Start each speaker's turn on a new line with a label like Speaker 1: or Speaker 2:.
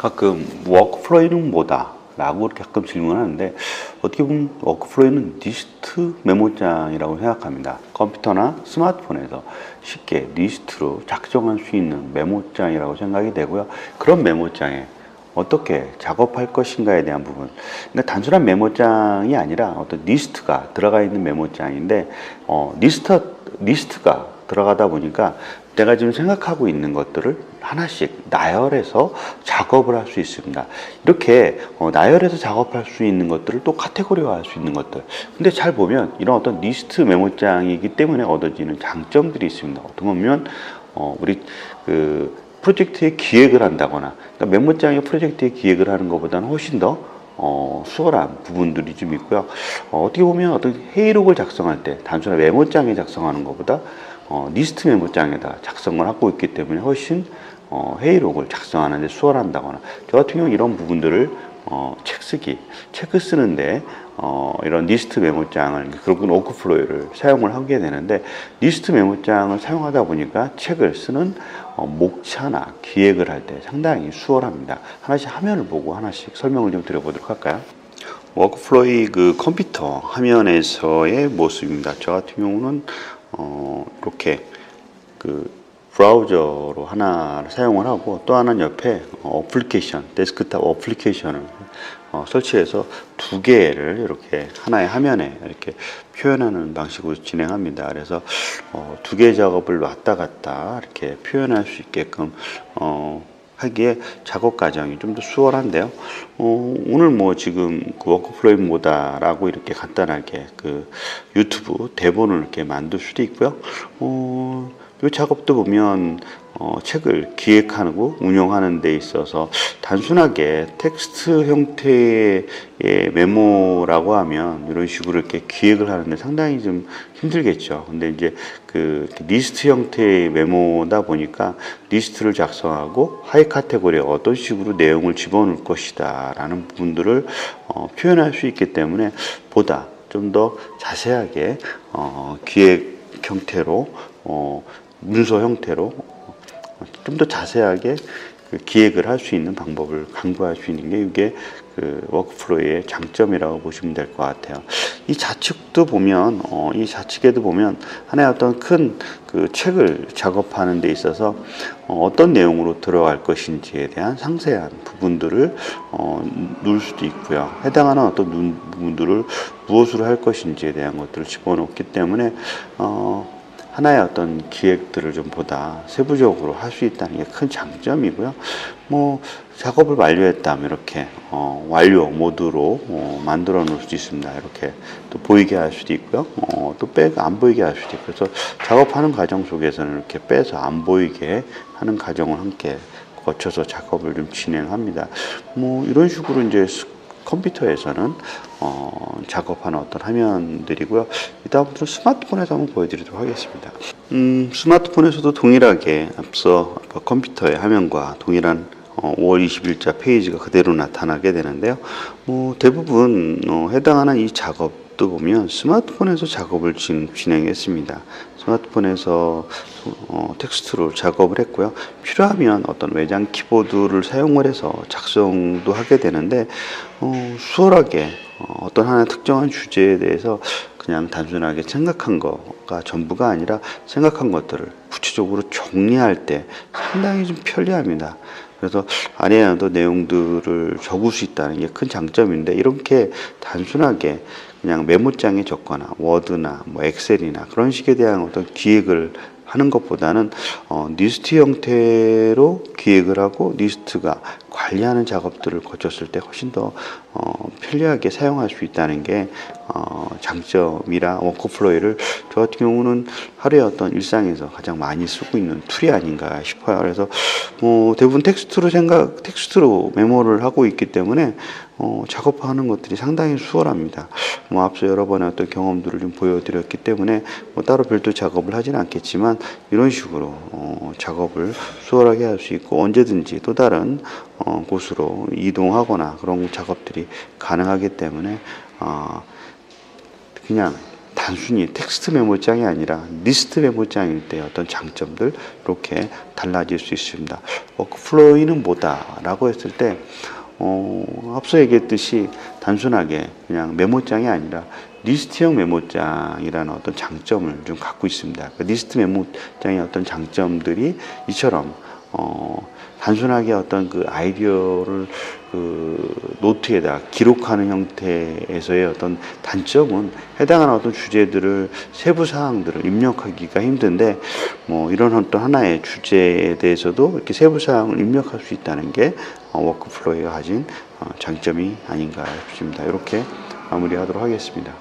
Speaker 1: 가끔 워크플로우는 뭐다? 라고 가끔 질문하는데, 어떻게 보면 워크플로우는 리스트 메모장이라고 생각합니다. 컴퓨터나 스마트폰에서 쉽게 리스트로 작성할 수 있는 메모장이라고 생각이 되고요. 그런 메모장에 어떻게 작업할 것인가에 대한 부분, 그러니까 단순한 메모장이 아니라 어떤 리스트가 들어가 있는 메모장인데, 리스트가 들어가다 보니까 내가 지금 생각하고 있는 것들을 하나씩 나열해서 작업을 할 수 있습니다. 이렇게 나열해서 작업할 수 있는 것들을 또 카테고리화할 수 있는 것들. 근데 잘 보면 이런 어떤 리스트 메모장이기 때문에 얻어지는 장점들이 있습니다. 어떻게 보면 우리 그 프로젝트에 기획을 한다거나, 그러니까 메모장에 프로젝트에 기획을 하는 것보다는 훨씬 더 수월한 부분들이 좀 있고요. 어떻게 보면 어떤 회의록을 작성할 때 단순한 메모장에 작성하는 것보다 리스트 메모장에다 작성을 하고 있기 때문에 훨씬 회의록을 작성하는 데 수월한다거나, 저 같은 경우 이런 부분들을 책을 쓰는데 이런 리스트 메모장을, 결국은 워크플로우를 사용을 하게 되는데, 리스트 메모장을 사용하다 보니까 책을 쓰는 목차나 기획을 할 때 상당히 수월합니다. 하나씩 화면을 보고 하나씩 설명을 좀 드려보도록 할까요? 워크플로우 그 컴퓨터 화면에서의 모습입니다. 저 같은 경우는 이렇게 그 브라우저로 하나를 사용을 하고, 또 하나는 옆에 어플리케이션, 데스크탑 어플리케이션을 설치해서 두 개를 이렇게 하나의 화면에 이렇게 표현하는 방식으로 진행합니다. 그래서 두 개의 작업을 왔다 갔다 이렇게 표현할 수 있게끔 하기에 작업 과정이 좀 더 수월한데요. 오늘 뭐 지금 그 워크플로우 뭐다라고 이렇게 간단하게 그 유튜브 대본을 이렇게 만들 수도 있고요. 이 작업도 보면 책을 기획하고 운영하는 데 있어서 단순하게 텍스트 형태의 메모라고 하면 이런 식으로 이렇게 기획을 하는데 상당히 좀 힘들겠죠. 근데 이제 그 리스트 형태의 메모다 보니까 리스트를 작성하고 하이 카테고리에 어떤 식으로 내용을 집어넣을 것이다 라는 부분들을 표현할 수 있기 때문에 보다 좀 더 자세하게 기획 형태로 문서 형태로 좀 더 자세하게 그 기획을 할 수 있는 방법을 강구할 수 있는 게 이게 그 워크플로우의 장점이라고 보시면 될 것 같아요. 이 좌측도 보면 이 좌측에도 보면 하나의 어떤 큰 그 책을 작업하는 데 있어서 어떤 내용으로 들어갈 것인지에 대한 상세한 부분들을 넣을 수도 있고요. 해당하는 어떤 부분들을 무엇으로 할 것인지에 대한 것들을 집어넣기 때문에 하나의 어떤 기획들을 좀 보다 세부적으로 할 수 있다는 게 큰 장점이고요. 뭐 작업을 완료했다면 이렇게 완료 모드로 만들어 놓을 수 있습니다. 이렇게 또 보이게 할 수도 있고요. 또 안 보이게 할 수도 있고, 그래서 작업하는 과정 속에서는 이렇게 빼서 안 보이게 하는 과정을 함께 거쳐서 작업을 좀 진행합니다. 뭐 이런 식으로 이제 컴퓨터에서는 작업하는 어떤 화면들이고요. 이다음부터 스마트폰에서 한번 보여드리도록 하겠습니다. 스마트폰에서도 동일하게 앞서 컴퓨터의 화면과 동일한 5월 20일자 페이지가 그대로 나타나게 되는데요. 대부분 해당하는 이 작업도 보면 스마트폰에서 작업을 진행했습니다. 스마트폰에서 텍스트로 작업을 했고요. 필요하면 어떤 외장 키보드를 사용을 해서 작성도 하게 되는데, 수월하게 어떤 하나의 특정한 주제에 대해서 그냥 단순하게 생각한 거가 전부가 아니라 생각한 것들을 구체적으로 정리할 때 상당히 좀 편리합니다. 그래서 안에도 내용들을 적을 수 있다는 게 큰 장점인데, 이렇게 단순하게 그냥 메모장에 적거나 워드나 뭐 엑셀이나 그런 식에 대한 어떤 기획을 하는 것보다는 리스트 형태로 기획을 하고 리스트가 관리하는 작업들을 거쳤을 때 훨씬 더 편리하게 사용할 수 있다는 게 장점이라 워크플로우를 저 같은 경우는 하루의 어떤 일상에서 가장 많이 쓰고 있는 툴이 아닌가 싶어요. 그래서 대부분 텍스트로 메모를 하고 있기 때문에 작업하는 것들이 상당히 수월합니다. 앞서 여러 번의 어떤 경험들을 좀 보여드렸기 때문에 따로 별도 작업을 하지는 않겠지만, 이런 식으로 작업을 수월하게 할 수 있고 언제든지 또 다른 곳으로 이동하거나 그런 작업들이 가능하기 때문에 그냥 단순히 텍스트 메모장이 아니라 리스트 메모장일 때 어떤 장점들 이렇게 달라질 수 있습니다. 워크플로우는 뭐다라고 했을 때 앞서 얘기했듯이 단순하게 그냥 메모장이 아니라 리스트형 메모장이라는 어떤 장점을 좀 갖고 있습니다. 그 리스트 메모장의 어떤 장점들이 이처럼 단순하게 어떤 그 아이디어를 그 노트에다 기록하는 형태에서의 어떤 단점은 해당하는 어떤 주제들을 세부 사항들을 입력하기가 힘든데 이런 어떤 하나의 주제에 대해서도 이렇게 세부 사항을 입력할 수 있다는 게 워크플로우가 가진 장점이 아닌가 싶습니다. 이렇게 마무리하도록 하겠습니다.